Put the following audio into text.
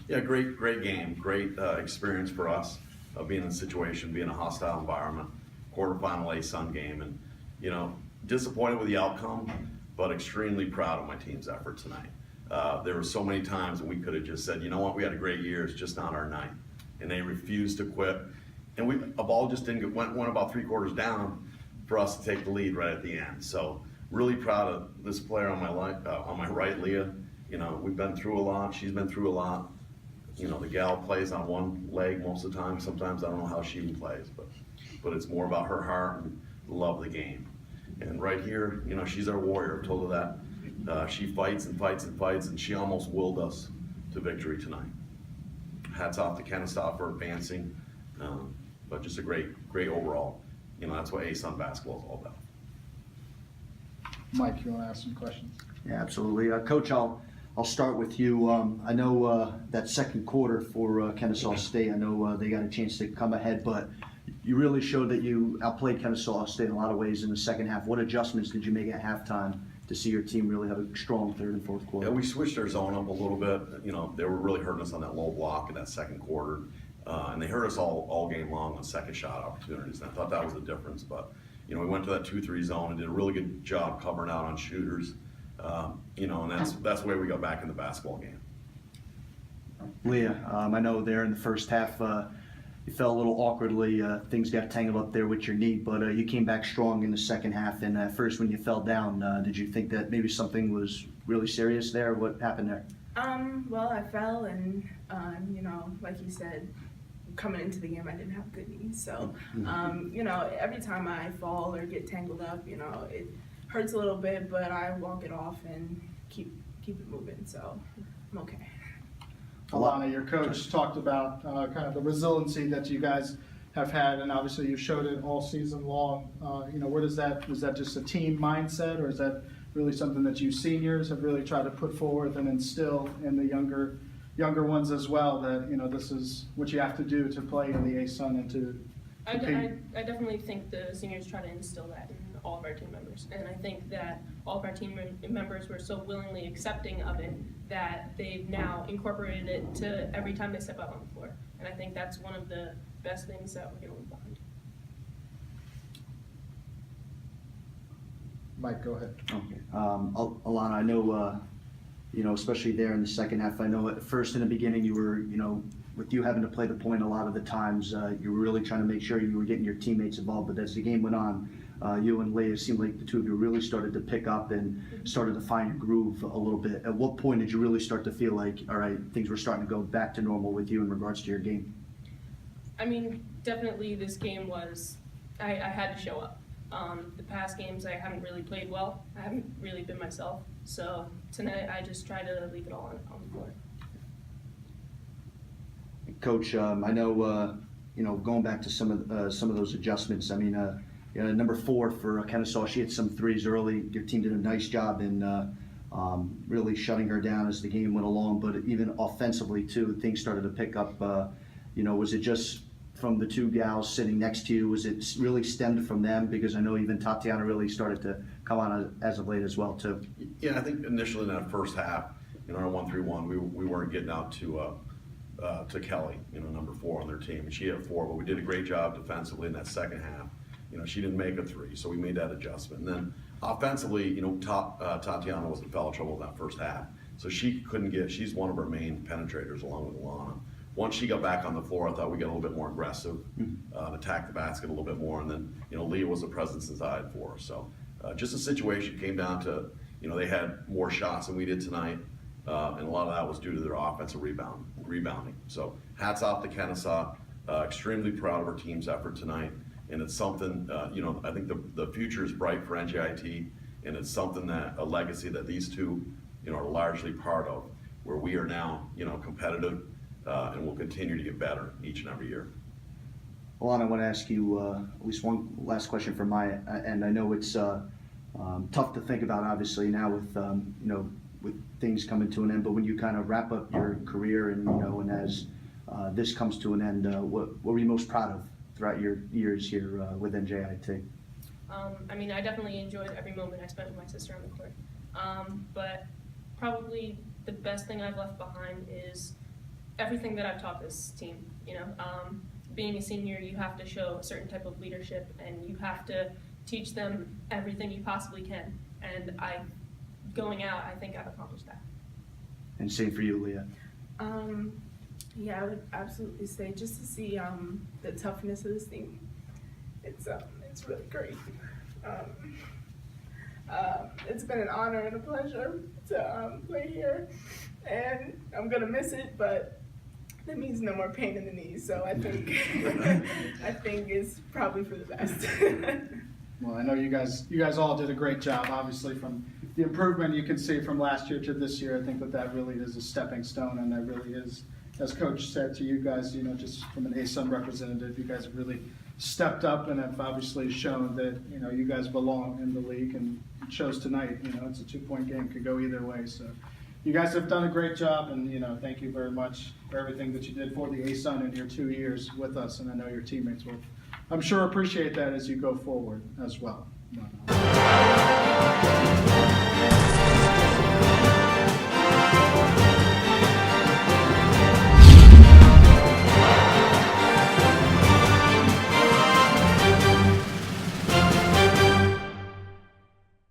Yeah, great game, great experience for us being in a situation, being in a hostile environment, quarterfinal ASUN game, and disappointed with the outcome, but extremely proud of my team's effort tonight. There were so many times when we could have just said, you know what, we had a great year, it's just not our night, and they refused to quit, and a ball just didn't went about 3/4 down for us to take the lead right at the end. So really proud of this player on my right, Leah. We've been through a lot. She's been through a lot. The gal plays on one leg most of the time. Sometimes I don't know how she even plays, but it's more about her heart and the love of the game. And right here, she's our warrior. I've told her that. She fights and fights and fights, and she almost willed us to victory tonight. Hats off to Kennesaw for advancing, but just a great overall. That's what ASUN basketball is all about. Mike, you want to ask some questions? Yeah, absolutely. Coach, I'll start with you. I know that second quarter for Kennesaw State, I know they got a chance to come ahead, but you really showed that you outplayed Kennesaw State in a lot of ways in the second half. What adjustments did you make at halftime to see your team really have a strong third and fourth quarter? Yeah, we switched our zone up a little bit. They were really hurting us on that low block in that second quarter. And they hurt us all game long on second shot opportunities. And I thought that was the difference. But, we went to that 2-3 zone and did a really good job covering out on shooters. And that's the way we got back in the basketball game. Leah, I know there in the first half, you fell a little awkwardly. Things got tangled up there with your knee, but you came back strong in the second half. And at first, when you fell down, did you think that maybe something was really serious there? What happened there? Well, I fell, and like you said, coming into the game, I didn't have good knees. So, every time I fall or get tangled up, it hurts a little bit, but I walk it off and keep it moving. So, I'm okay. Alana, your coach talked about kind of the resiliency that you guys have had, and obviously you showed it all season long. Where is that just a team mindset, or is that really something that you seniors have really tried to put forward and instill in the younger ones as well, that this is what you have to do to play in the ASUN and to compete? I definitely think the seniors try to instill that in all of our team members, and I think that all of our team members were so willingly accepting of it that they've now incorporated it to every time they step out on the floor, and I think that's one of the best things that we're going to leave behind. Mike, go ahead. Okay. Alana, I know, especially there in the second half, I know at first in the beginning you were, with you having to play the point a lot of the times, you were really trying to make sure you were getting your teammates involved. But as the game went on, you and Leah seemed like the two of you really started to pick up and started to find a groove a little bit. At what point did you really start to feel like, all right, things were starting to go back to normal with you in regards to your game? I mean, definitely this game was, I had to show up. The past games I haven't really played well. I haven't really been myself. So tonight I just try to leave it all on the floor. Coach, I know, going back to some of those adjustments. I mean, number 4 for Kennesaw, she hit some threes early. Your team did a nice job in really shutting her down as the game went along. But even offensively too, things started to pick up. Was it just from the two gals sitting next to you? Was it really stemmed from them? Because I know even Tatiana really started to come on as of late as well too. Yeah, I think initially in that first half, in our 1-3-1, we weren't getting out to Kelly, number 4 on their team. And she had 4, but we did a great job defensively in that second half. She didn't make a 3, so we made that adjustment. And then offensively, Tatiana was in foul trouble in that first half, so she couldn't get. She's one of our main penetrators along with Alana. Once she got back on the floor, I thought we got a little bit more aggressive, attack the basket a little bit more, and then Leah was a presence inside for us. So just the situation came down to they had more shots than we did tonight, and a lot of that was due to their offensive rebounding. So hats off to Kennesaw. Extremely proud of our team's effort tonight, and it's something I think the future is bright for NJIT, and it's something that a legacy that these two are largely part of, where we are now competitive. And we'll continue to get better each and every year. Alana, I want to ask you at least one last question from my end. I know it's tough to think about, obviously, now with with things coming to an end. But when you kind of wrap up your career, and and as this comes to an end, what were you most proud of throughout your years here with NJIT? I mean, I definitely enjoyed every moment I spent with my sister on the court. But probably the best thing I've left behind is everything that I've taught this team, you know. Being a senior, you have to show a certain type of leadership, and you have to teach them everything you possibly can. And going out, I think I've accomplished that. And same for you, Leah. Yeah, I would absolutely say just to see the toughness of this team. It's really great. It's been an honor and a pleasure to play here, and I'm gonna miss it, but that means no more pain in the knees. So I think I think it's probably for the best. Well, I know you guys all did a great job. Obviously, from the improvement you can see from last year to this year, I think that really is a stepping stone, and that really is, as Coach said to you guys, you know, just from an ASUN representative, you guys have really stepped up and have obviously shown that, you know, you guys belong in the league, and it shows tonight. You know, it's a 2-point game, could go either way. So you guys have done a great job, and, you know, thank you very much for everything that you did for the ASUN in your 2 years with us, and I know your teammates will, I'm sure, appreciate that as you go forward as well.